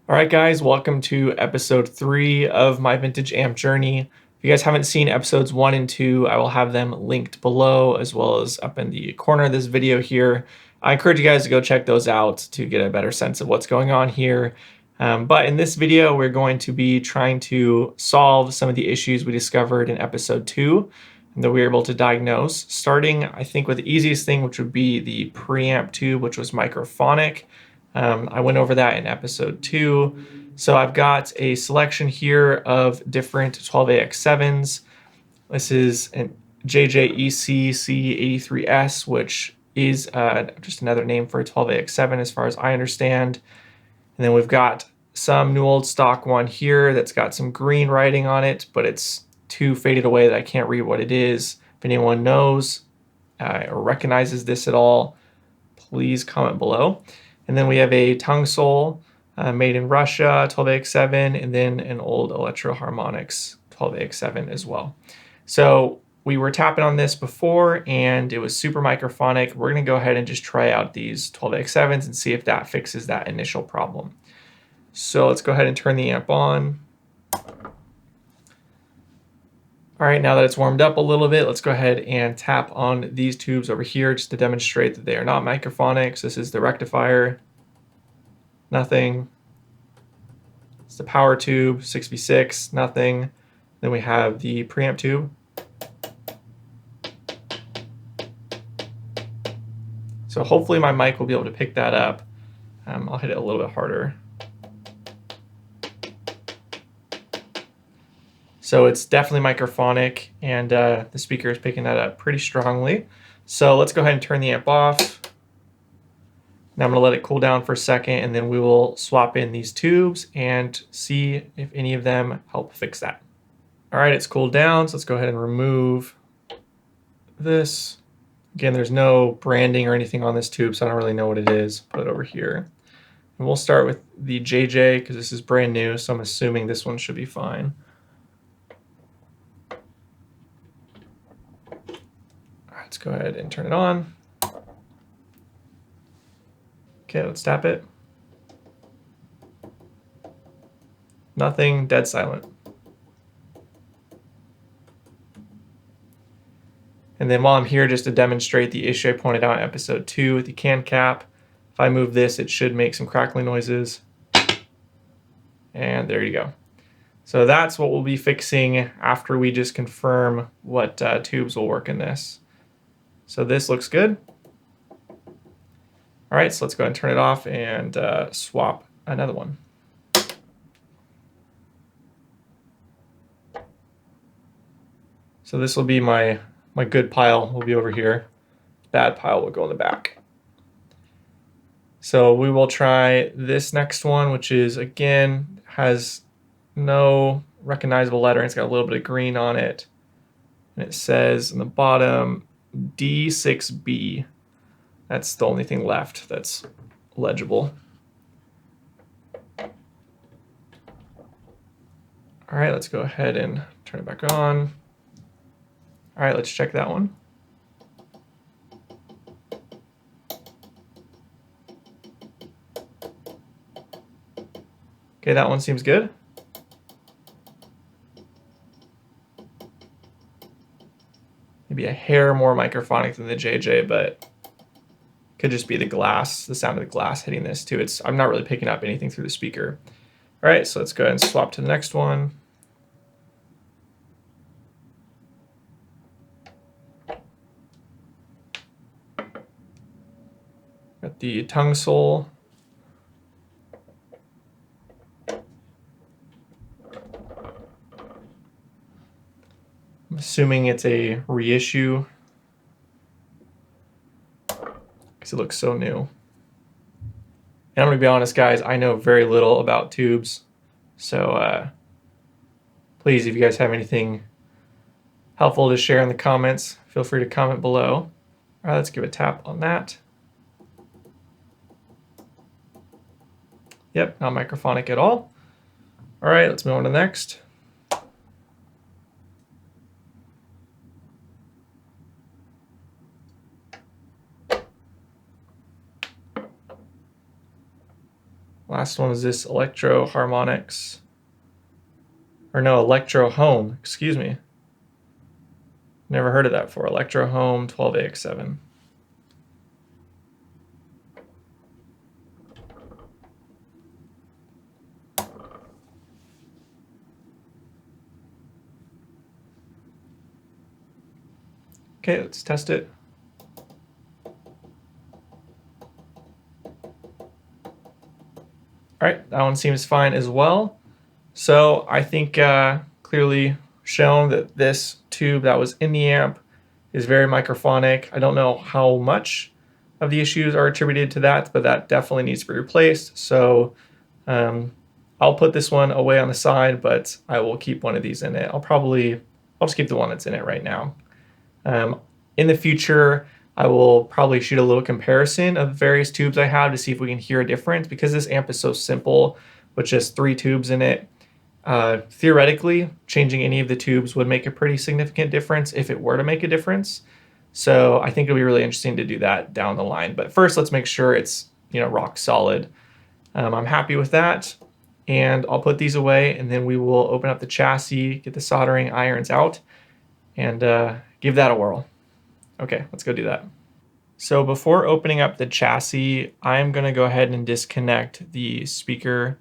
All right, guys, welcome to episode 3 of my vintage amp journey. If you guys haven't seen episodes 1 and 2, I will have them linked below as well as up in the corner of this video here. I encourage you guys to go check those out to get a better sense of what's going on here. But in this video, we're going to be trying to solve some of the issues we discovered in episode 2 and that we were able to diagnose, starting, I think, with the easiest thing, which would be the preamp tube, which was microphonic. I went over that in episode 2. So I've got a selection here of different 12AX7s. This is an JJEC C83S, which is just another name for a 12AX7 as far as I understand. And then we've got some new old stock one here that's got some green writing on it, but it's too faded away that I can't read what it is. If anyone knows or recognizes this at all, please comment below. And then we have a tongue sole made in Russia, 12AX7, and then an old Electro Harmonics 12AX7 as well. So we were tapping on this before and it was super microphonic. We're going to go ahead and just try out these 12AX7s and see if that fixes that initial problem. So let's go ahead and turn the amp on. All right, now that it's warmed up a little bit, let's go ahead and tap on these tubes over here just to demonstrate that they are not microphonic. So this is the rectifier, nothing. It's the power tube, 6v6, nothing. Then we have the preamp tube. So hopefully my mic will be able to pick that up. I'll hit it a little bit harder. So it's definitely microphonic, and the speaker is picking that up pretty strongly. So let's go ahead and turn the amp off. Now I'm going to let it cool down for a second, and then we will swap in these tubes and see if any of them help fix that. All right, it's cooled down, so let's go ahead and remove this. Again, there's no branding or anything on this tube, so I don't really know what it is. Put it over here. And we'll start with the JJ because this is brand new, so I'm assuming this one should be fine. Let's go ahead and turn it on. Okay, let's tap it. Nothing, dead silent. And then while I'm here, just to demonstrate the issue I pointed out in episode 2 with the can cap, if I move this, it should make some crackling noises. And there you go. So that's what we'll be fixing after we just confirm what tubes will work in this. So this looks good. All right, so let's go ahead and turn it off and swap another one. So this will be my good pile will be over here. Bad pile will go in the back. So we will try this next one, which is, again, has no recognizable lettering. It's got a little bit of green on it. And it says in the bottom, D6B. That's the only thing left that's legible. All right, let's go ahead and turn it back on. All right, let's check that one. Okay, that one seems good. Maybe a hair more microphonic than the JJ, but could just be the glass, the sound of the glass hitting this too. I'm not really picking up anything through the speaker. All right, so let's go ahead and swap to the next one. Got the tongue sole. I'm assuming it's a reissue because it looks so new. And I'm going to be honest, guys, I know very little about tubes. So please, if you guys have anything helpful to share in the comments, feel free to comment below. All right, let's give a tap on that. Yep, not microphonic at all. All right, let's move on to the next. Last one is this Electro Harmonics. Or no, Electro Home, excuse me. Never heard of that before. Electro Home 12AX7. Okay, let's test it. All right, that one seems fine as well. So I think clearly shown that this tube that was in the amp is very microphonic. I don't know how much of the issues are attributed to that, but that definitely needs to be replaced. So I'll put this one away on the side, but I will keep one of these in it. I'll just keep the one that's in it right now. In the future, I will probably shoot a little comparison of various tubes I have to see if we can hear a difference, because this amp is so simple with just 3 tubes in it. Theoretically, changing any of the tubes would make a pretty significant difference if it were to make a difference. So I think it'll be really interesting to do that down the line. But first, let's make sure it's, you know, rock solid. I'm happy with that. And I'll put these away, and then we will open up the chassis, get the soldering irons out, and give that a whirl. Okay, let's go do that. So before opening up the chassis, I'm going to go ahead and disconnect the speaker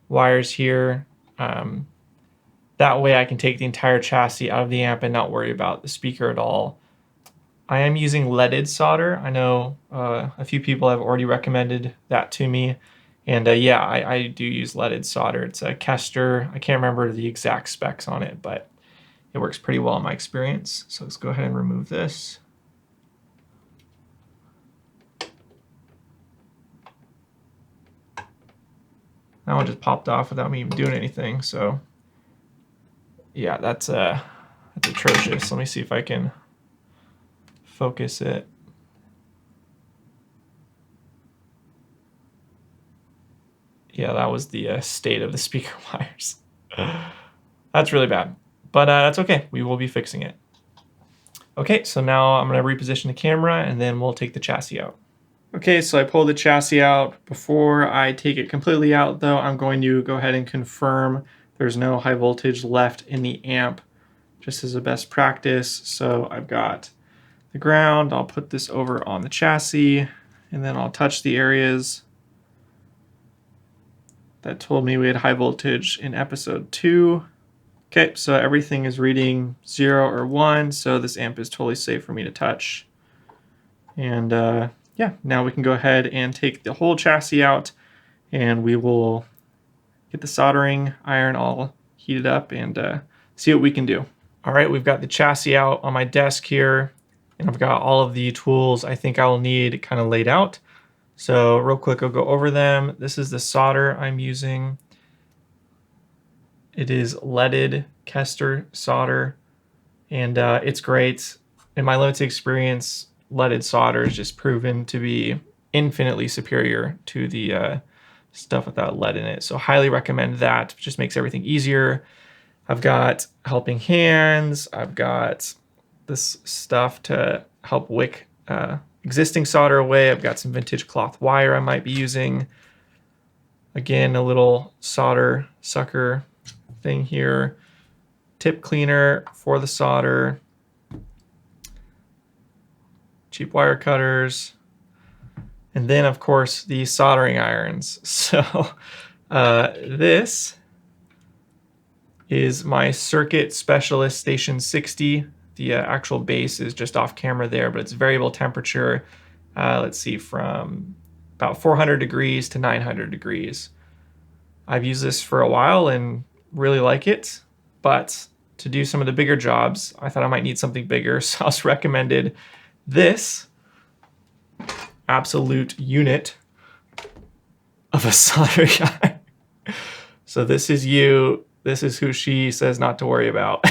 wires here. That way I can take the entire chassis out of the amp and not worry about the speaker at all. I am using leaded solder. I know a few people have already recommended that to me. And yeah, I do use leaded solder. It's a Kester. I can't remember the exact specs on it, but it works pretty well in my experience. So let's go ahead and remove this. That one just popped off without me even doing anything. So yeah, that's atrocious. Let me see if I can focus it. Yeah, that was the state of the speaker wires. That's really bad, but that's okay. We will be fixing it. Okay, so now I'm going to reposition the camera, and then we'll take the chassis out. Okay, so I pulled the chassis out. Before I take it completely out, though, I'm going to go ahead and confirm there's no high voltage left in the amp, just as a best practice. So I've got the ground. I'll put this over on the chassis, and then I'll touch the areas that told me we had high voltage in episode 2. Okay, so everything is reading 0 or 1, so this amp is totally safe for me to touch. And yeah, now we can go ahead and take the whole chassis out, and we will get the soldering iron all heated up and see what we can do. All right, we've got the chassis out on my desk here, and I've got all of the tools I think I will need kind of laid out. So real quick, I'll go over them. This is the solder I'm using. It is leaded Kester solder, and it's great. In my limited experience, leaded solder is just proven to be infinitely superior to the stuff without lead in it. So highly recommend that. It just makes everything easier. I've got helping hands. I've got this stuff to help wick existing solder away. I've got some vintage cloth wire I might be using. Again, a little solder sucker thing here. Tip cleaner for the solder. Cheap wire cutters. And then, of course, the soldering irons. So this is my Circuit Specialist Station 60. The actual base is just off camera there, but it's variable temperature. Let's see, from about 400 degrees to 900 degrees. I've used this for a while and really like it, but to do some of the bigger jobs, I thought I might need something bigger, so I was recommended this absolute unit of a soldering iron. So this is you. This is who she says not to worry about.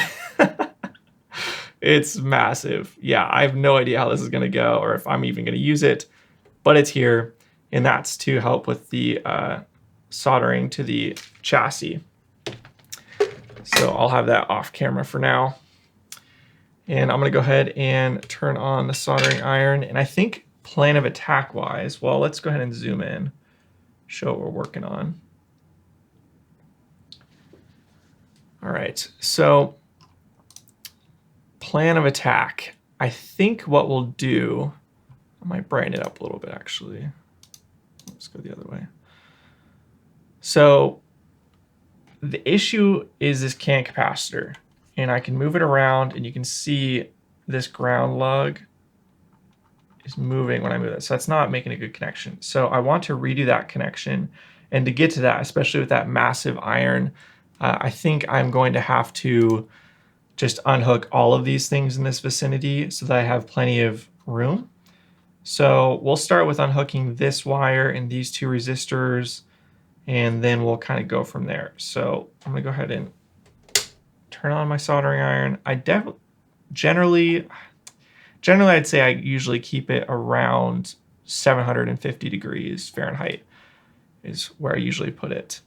It's massive. Yeah, I have no idea how this is going to go or if I'm even going to use it, but it's here, and that's to help with the soldering to the chassis. So I'll have that off camera for now. And I'm going to go ahead and turn on the soldering iron. And I think plan of attack wise, well, let's go ahead and zoom in. show what we're working on. All right, so plan of attack. I think what we'll do, I might brighten it up a little bit actually. Let's go the other way. So the issue is this can capacitor, and I can move it around and you can see this ground lug is moving when I move it. So that's not making a good connection. So I want to redo that connection. And to get to that, especially with that massive iron, I think I'm going to have to just unhook all of these things in this vicinity so that I have plenty of room. So we'll start with unhooking this wire and these two resistors, and then we'll kind of go from there. So I'm gonna go ahead and turn on my soldering iron. I generally I'd say I usually keep it around 750 degrees Fahrenheit is where I usually put it.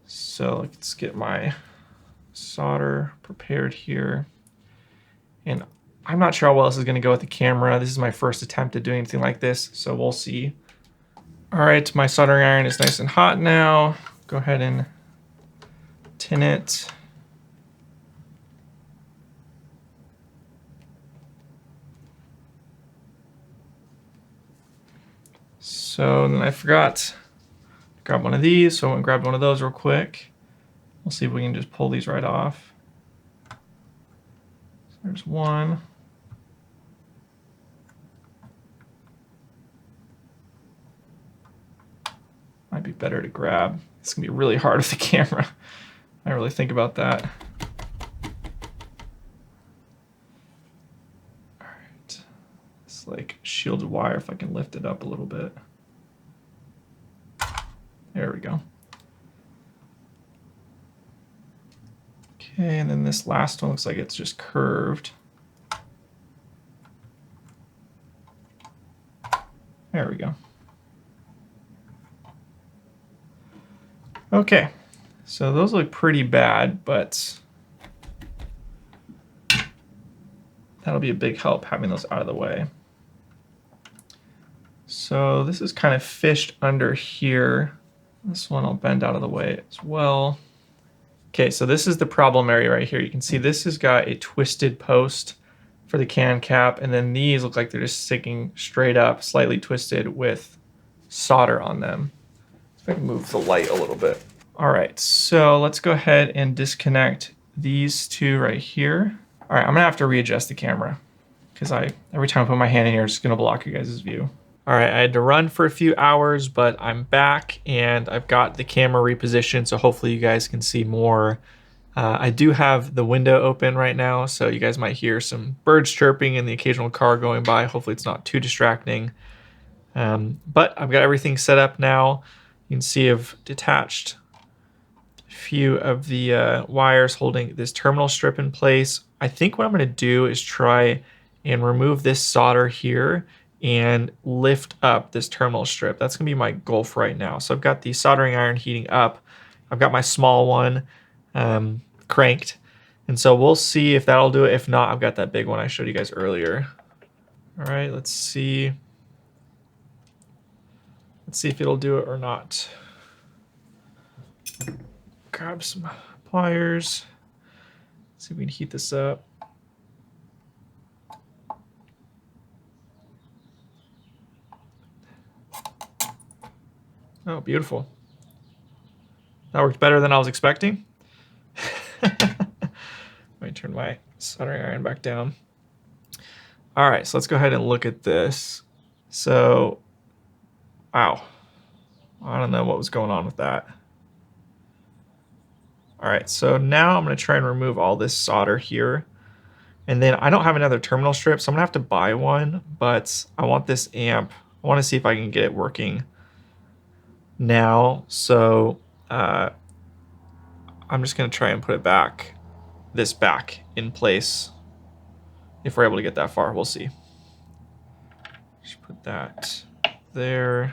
So let's get my solder prepared here. And I'm not sure how well this is going to go with the camera. This is my first attempt at doing anything like this, so we'll see. All right, my soldering iron is nice and hot now. Go ahead and tin it. So then I forgot to grab one of these, so I went and grabbed one of those real quick. We'll see if we can just pull these right off. So there's one. Might be better to grab. It's gonna be really hard with the camera. I really think about that. All right, it's like shielded wire if I can lift it up a little bit. There we go. Okay, and then this last one looks like it's just curved. There we go. Okay, so those look pretty bad, but that'll be a big help having those out of the way. So this is kind of fished under here. This one I'll bend out of the way as well. Okay, so this is the problem area right here. You can see this has got a twisted post for the can cap, and then these look like they're just sticking straight up, slightly twisted with solder on them. If I can move the light a little bit. All right, so let's go ahead and disconnect these two right here. All right, I'm gonna have to readjust the camera because every time I put my hand in here, it's gonna block you guys' view. All right, I had to run for a few hours, but I'm back and I've got the camera repositioned, so hopefully you guys can see more. I do have the window open right now, so you guys might hear some birds chirping and the occasional car going by. Hopefully it's not too distracting. But I've got everything set up now. You can see I've detached a few of the wires holding this terminal strip in place. I think what I'm gonna do is try and remove this solder here and lift up this terminal strip. That's gonna be my goal for right now. So I've got the soldering iron heating up. I've got my small one cranked. And so we'll see if that'll do it. If not, I've got that big one I showed you guys earlier. All right, let's see. Let's see if it'll do it or not. Grab some pliers. See if we can heat this up. Oh, beautiful. That worked better than I was expecting. Let me turn my soldering iron back down. All right, so let's go ahead and look at this. So, wow. I don't know what was going on with that. All right, so now I'm gonna try and remove all this solder here. And then I don't have another terminal strip, so I'm gonna have to buy one, but I want this amp. I wanna see if I can get it working now. So I'm just gonna try and put it back, this back in place. If we're able to get that far, we'll see. Just put that there.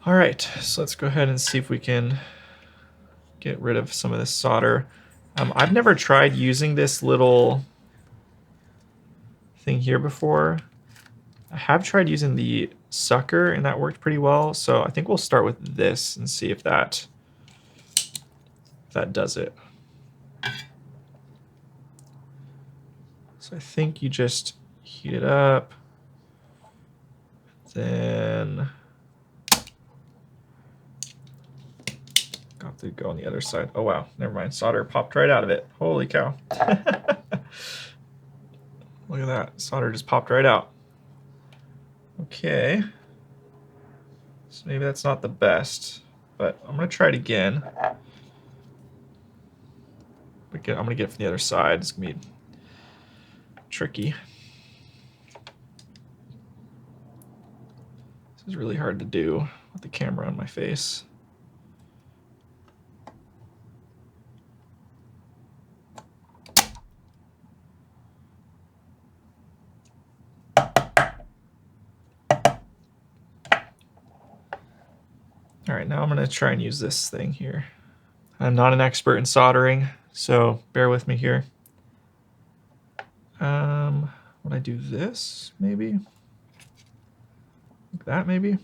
All right, so let's go ahead and see if we can get rid of some of this solder. I've never tried using this little thing here before. I have tried using the sucker, and that worked pretty well. So I think we'll start with this and see if that does it. So I think you just heat it up, then got to go on the other side. Oh wow, never mind. Solder popped right out of it. Holy cow. Look at that, solder just popped right out. Okay, so maybe that's not the best, but I'm gonna try it again. I'm gonna get it from the other side. It's gonna be tricky. This is really hard to do with the camera on my face. All right, now I'm gonna try and use this thing here. I'm not an expert in soldering, so bear with me here. Would I do this, maybe? Like that, maybe?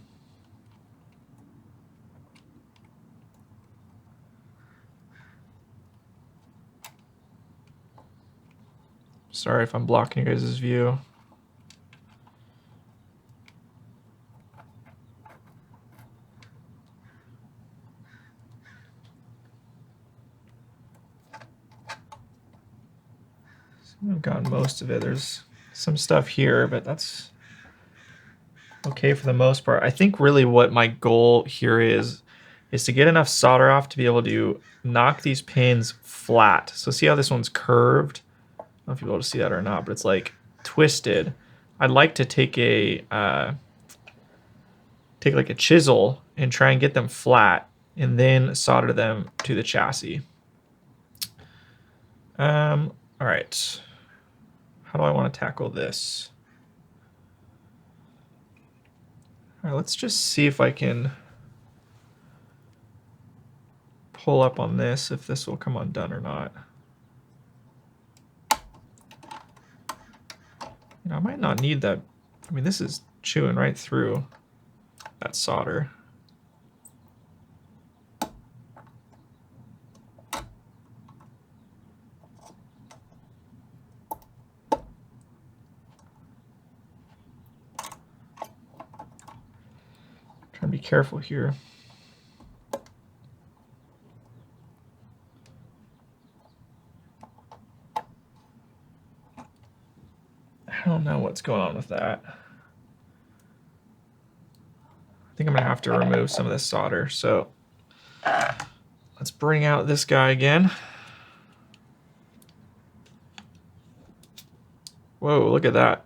Sorry if I'm blocking you guys' view. I've gotten most of it. There's some stuff here, but that's okay for the most part. I think really what my goal here is to get enough solder off to be able to knock these pins flat. So see how this one's curved? I don't know if you'll be able to see that or not, but it's like twisted. I'd like to take a like a chisel and try and get them flat and then solder them to the chassis. All right. How do I want to tackle this? All right, let's just see if I can pull up on this, if this will come undone or not. You know, I might not need that. I mean, this is chewing right through that solder. Trying to be careful here. I don't know what's going on with that. I think I'm gonna have to remove some of this solder. So let's bring out this guy again. Whoa, look at that.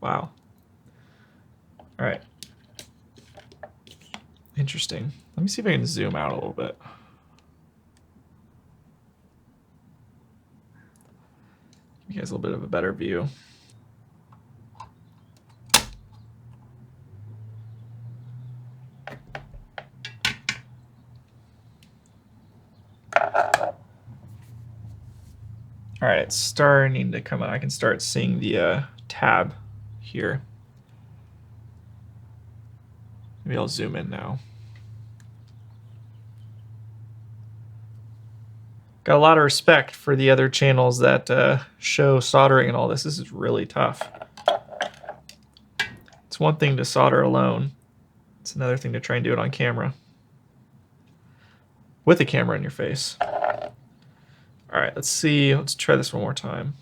Wow. All right. Interesting. Let me see if I can zoom out a little bit. Give you guys a little bit of a better view. All right, it's starting to come out. I can start seeing the tab here. Maybe I'll zoom in now. Got a lot of respect for the other channels that show soldering and all this. This is really tough. It's one thing to solder alone. It's another thing to try and do it on camera. With the camera in your face. All right, let's see. Let's try this one more time.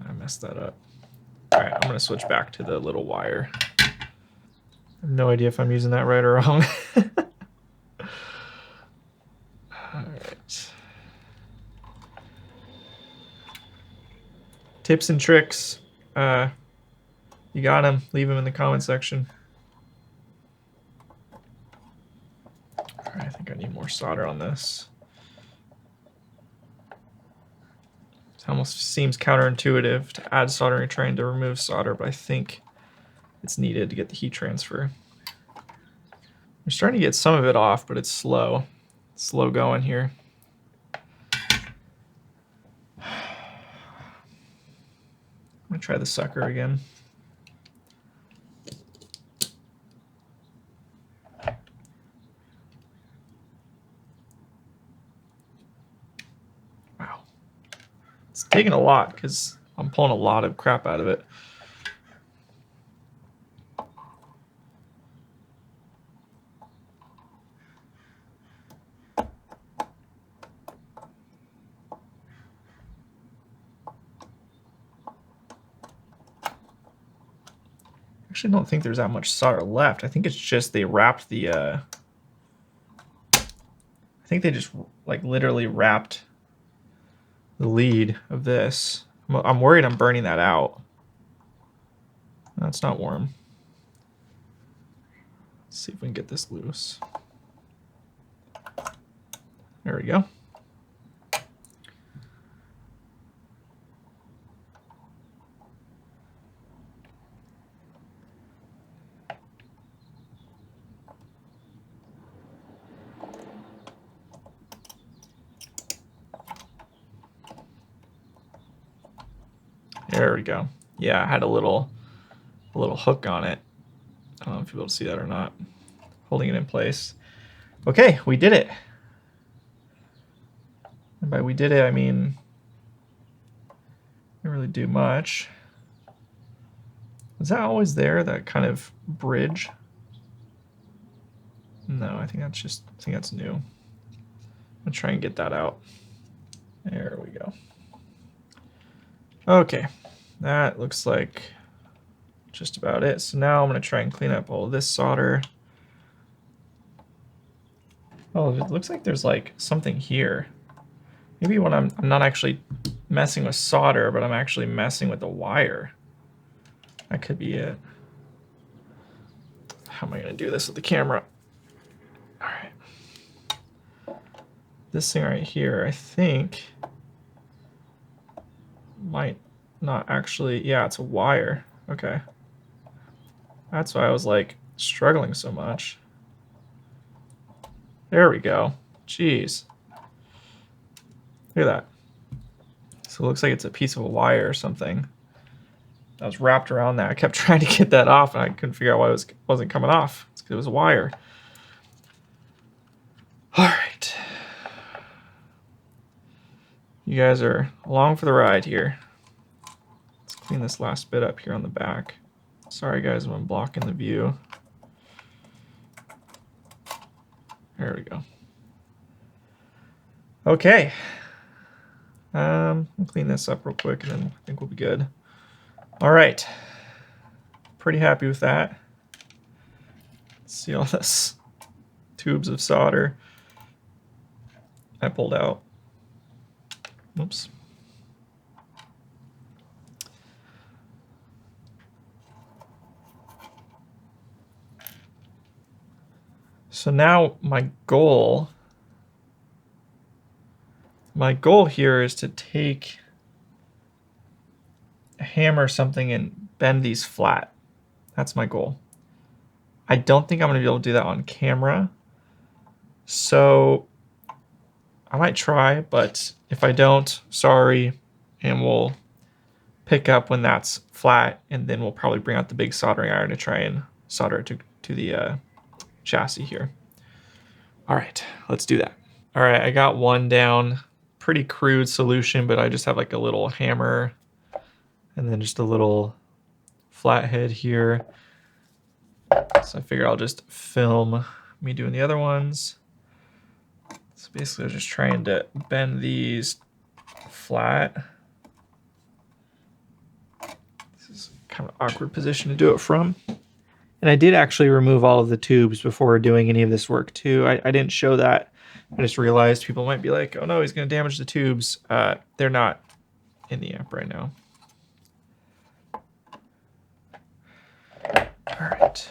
I messed that up. All right, I'm gonna switch back to the little wire. I have no idea if I'm using that right or wrong. All right. Tips and tricks. You got them. Leave them in the comment section. All right, I think I need more solder on this. It almost seems counterintuitive to add solder and trying to remove solder, but I think it's needed to get the heat transfer. We're starting to get some of it off, but it's slow. It's slow going here. I'm gonna try the sucker again. Wow. It's taking a lot because I'm pulling a lot of crap out of it. Actually don't think there's that much solder left. I think it's just they wrapped the I think they just like literally wrapped the lead of this. I'm worried I'm burning that out. No, it's not warm. Let's see if we can get this loose. There we go. There we go. Yeah, I had a little hook on it. I don't know if you'll be able to see that or not. Holding it in place. Okay, we did it. And by we did it, I mean, didn't really do much. Was that always there, that kind of bridge? No, I think that's new. I'm gonna try and get that out. There we go. Okay, that looks like just about it. So now I'm gonna try and clean up all of this solder. Oh, it looks like there's like something here. Maybe when I'm not actually messing with solder, but I'm actually messing with the wire. That could be it. How am I gonna do this with the camera? All right. This thing right here, I think, might not actually, yeah, it's a wire. Okay. That's why I was like struggling so much. There we go. Jeez. Look at that. So it looks like it's a piece of a wire or something that was wrapped around that. I kept trying to get that off and I couldn't figure out why it wasn't coming off. It's because it was a wire. All right. You guys are along for the ride here. Let's clean this last bit up here on the back. Sorry guys, I'm blocking the view. There we go. Okay. I'll clean this up real quick and then I think we'll be good. All right. Pretty happy with that. See all this tubes of solder I pulled out. Oops. So now my goal here is to take a hammer or something and bend these flat. That's my goal. I don't think I'm going to be able to do that on camera. So I might try, but if I don't, sorry, and we'll pick up when that's flat, and then we'll probably bring out the big soldering iron to try and solder it to the chassis here. All right, let's do that. All right, I got one down. Pretty crude solution, but I just have like a little hammer and then just a little flathead here. So I figure I'll just film me doing the other ones. So basically I was just trying to bend these flat. This is kind of an awkward position to do it from. And I did actually remove all of the tubes before doing any of this work too. I didn't show that. I just realized people might be like, oh no, he's going to damage the tubes. They're not in the amp right now. All right.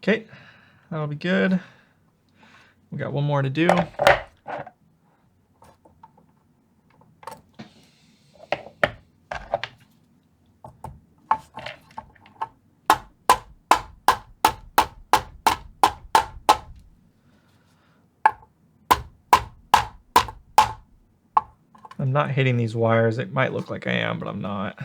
Okay, that'll be good. We got one more to do. I'm not hitting these wires. It might look like I am, but I'm not.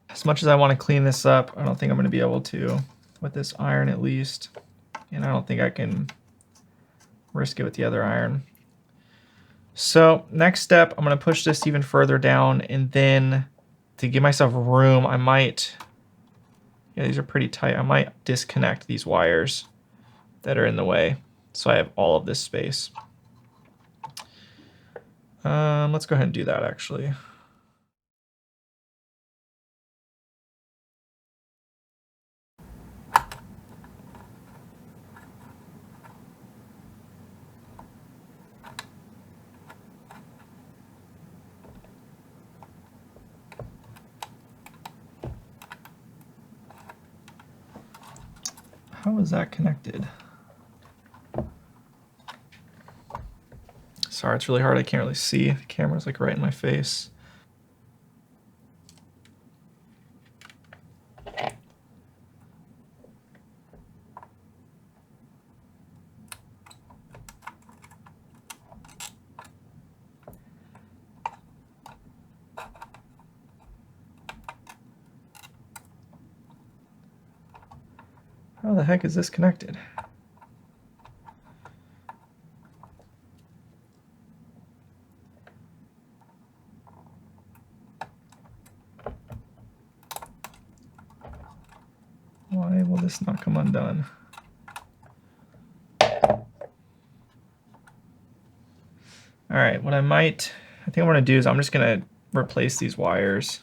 As much as I want to clean this up, I don't think I'm going to be able to with this iron at least. And I don't think I can risk it with the other iron. So next step, I'm going to push this even further down, and then to give myself room, I might, yeah, these are pretty tight. I might disconnect these wires that are in the way so I have all of this space. Let's go ahead and do that actually. How is that connected? Sorry, it's really hard. I can't really see. The camera's like right in my face. How the heck is this connected? Why will this not come undone? All right, what I think I'm gonna do is I'm just gonna replace these wires.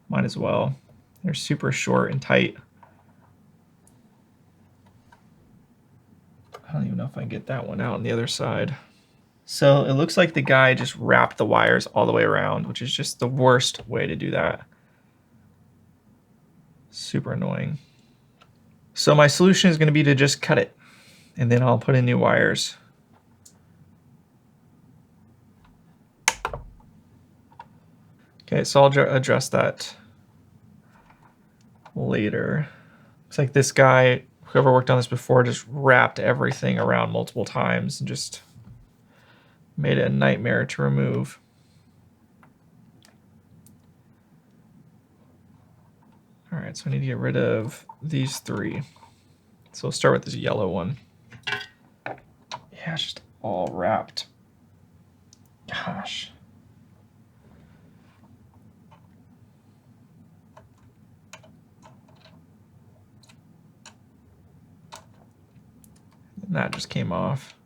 Might as well. They're super short and tight. I don't even know if I can get that one out on the other side. So it looks like the guy just wrapped the wires all the way around, which is just the worst way to do that. Super annoying. So my solution is gonna be to just cut it, and then I'll put in new wires. Okay, so I'll address that later. Looks like this guy, whoever worked on this before, just wrapped everything around multiple times and just made it a nightmare to remove. All right, so I need to get rid of these three. So we'll start with this yellow one. Yeah, it's just all wrapped. Gosh. And that just came off.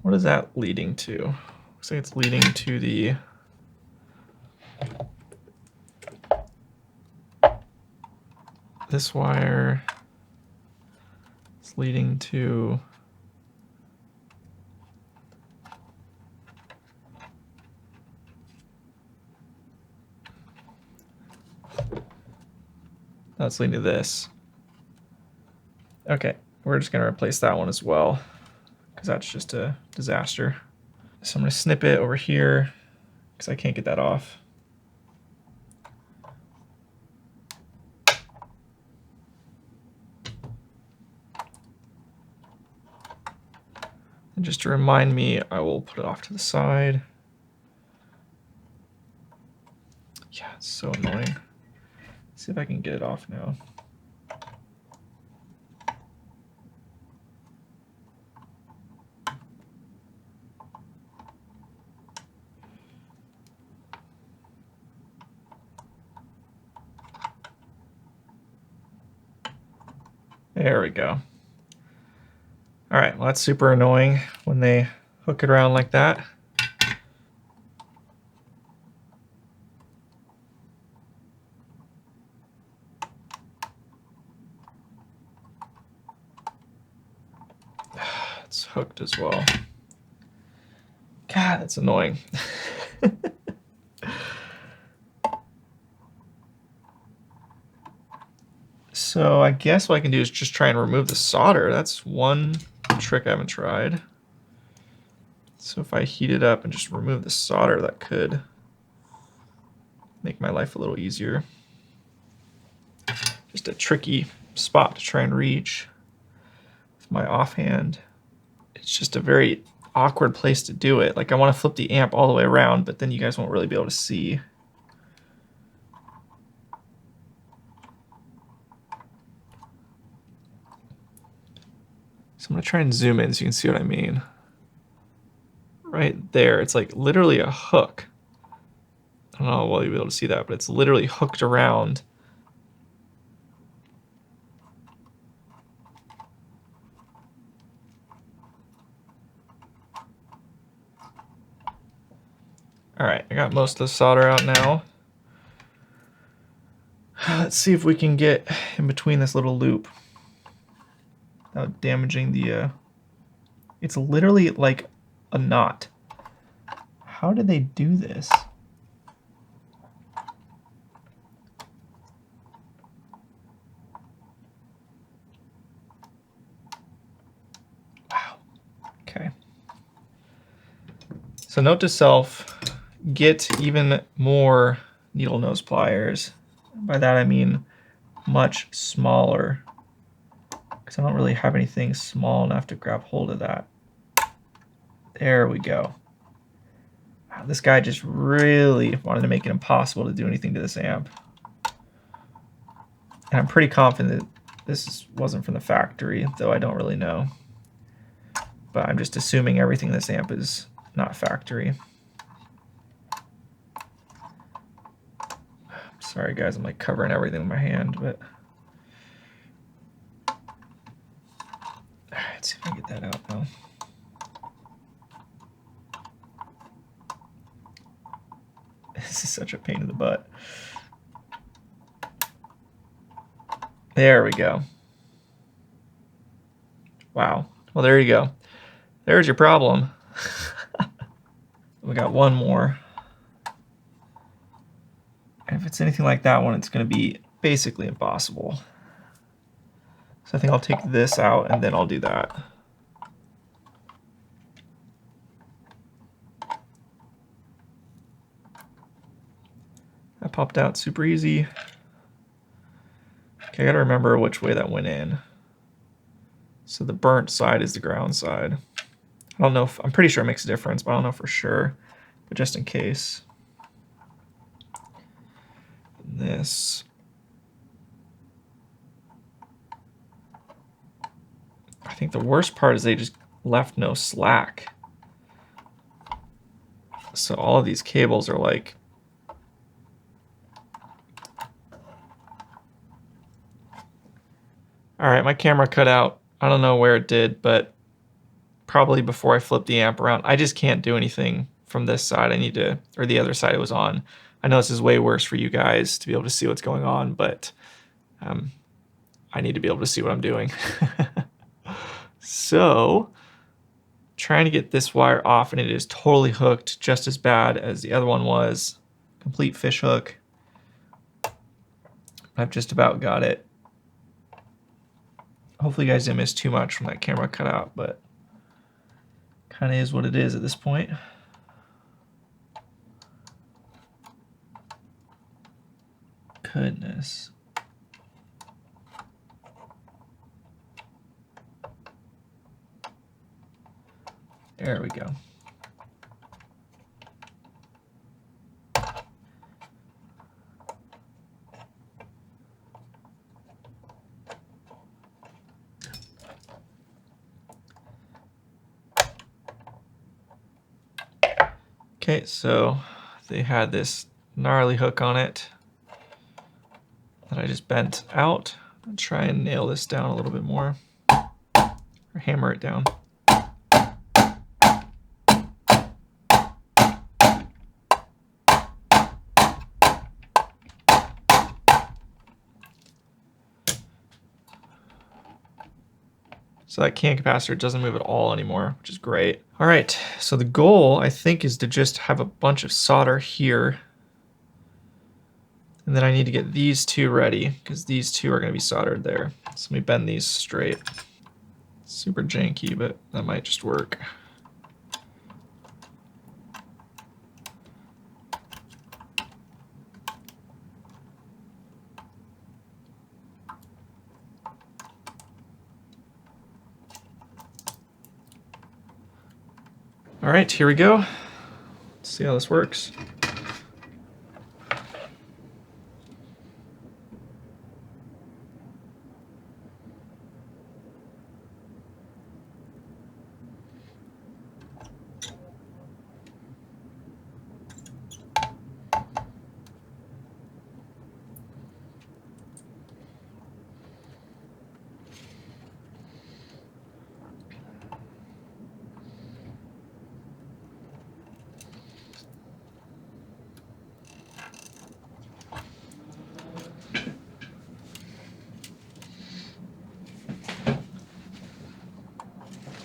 What is that leading to? Looks like it's leading to the this wire. It's leading to that's leading to this. Okay, we're just gonna replace that one as well, because that's just a disaster. So I'm gonna snip it over here because I can't get that off. And just to remind me, I will put it off to the side. Yeah, it's so annoying. Let's see if I can get it off now. There we go. All right, well, that's super annoying when they hook it around like that. hooked as well. God, that's annoying. So I guess what I can do is just try and remove the solder. That's one trick I haven't tried. So if I heat it up and just remove the solder, that could make my life a little easier. Just a tricky spot to try and reach with my offhand. It's just a very awkward place to do it. Like I want to flip the amp all the way around, but then you guys won't really be able to see. So I'm going to try and zoom in so you can see what I mean. Right there, it's like literally a hook. I don't know if you'll be able to see that, but it's literally hooked around. All right, I got most of the solder out now. Let's see if we can get in between this little loop without damaging the... It's literally like a knot. How did they do this? Wow. Okay. So note to self, get even more needle nose pliers. By that I mean much smaller, because I don't really have anything small enough to grab hold of that. There we go. Wow, this guy just really wanted to make it impossible to do anything to this amp. And I'm pretty confident that this wasn't from the factory, though I don't really know. But I'm just assuming everything in this amp is not factory. Sorry guys, I'm like covering everything with my hand, but... Alright, let's see if I can get that out now. This is such a pain in the butt. There we go. Wow. Well, there you go. There's your problem. We got one more. And if it's anything like that one, it's going to be basically impossible. So I think I'll take this out and then I'll do that. That popped out super easy. Okay, I gotta remember which way that went in. So the burnt side is the ground side. I don't know if, I'm pretty sure it makes a difference, but I don't know for sure. But just in case. This. I think the worst part is they just left no slack. So all of these cables are like... All right, my camera cut out. I don't know where it did, but probably before I flipped the amp around. I just can't do anything from this side. I need to, or the other side it was on. I know this is way worse for you guys to be able to see what's going on, but I need to be able to see what I'm doing. So, trying to get this wire off, and it is totally hooked, just as bad as the other one was. Complete fish hook. I've just about got it. Hopefully you guys didn't miss too much from that camera cutout, but kind of is what it is at this point. Goodness. There we go. Okay, so they had this gnarly hook on it that I just bent out. I'll try and nail this down a little bit more, or hammer it down. So that can capacitor doesn't move at all anymore, which is great. All right, so the goal, I think, is to just have a bunch of solder here. And then I need to get these two ready, because these two are going to be soldered there. So let me bend these straight. Super janky, but that might just work. All right, here we go. Let's see how this works.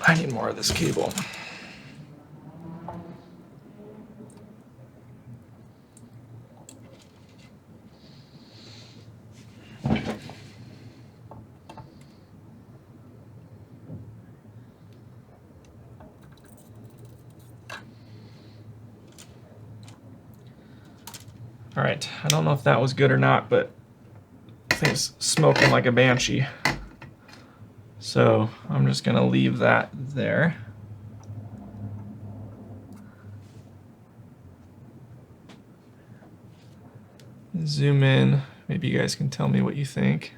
I need more of this cable. All right, I don't know if that was good or not, but the thing's smoking like a banshee. So I'm just gonna leave that there. Zoom in, maybe you guys can tell me what you think.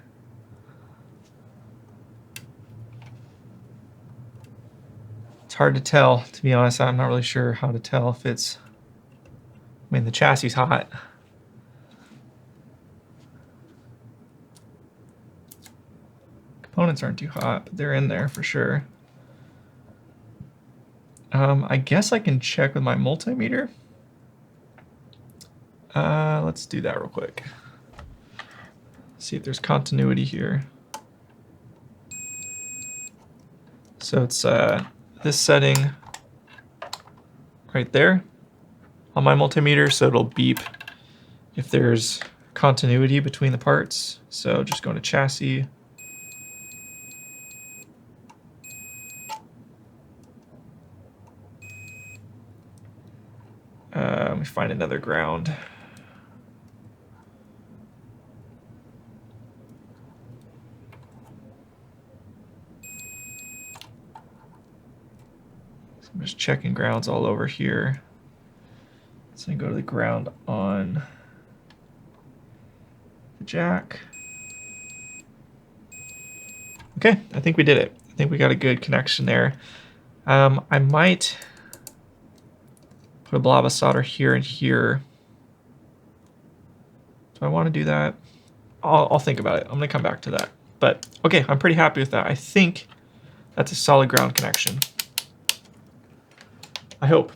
It's hard to tell, to be honest. I'm not really sure how to tell if it's, I mean, the chassis is hot. Components aren't too hot, but they're in there for sure. I guess I can check with my multimeter. Let's do that real quick. See if there's continuity here. So it's this setting right there on my multimeter, so it'll beep if there's continuity between the parts. So just go to chassis. Let me find another ground. So I'm just checking grounds all over here. So I go to the ground on the jack. Okay, I think we did it. I think we got a good connection there. I might put a blob of solder here and here. Do I want to do that? I'll think about it. I'm gonna come back to that. But okay, I'm pretty happy with that. I think that's a solid ground connection. I hope.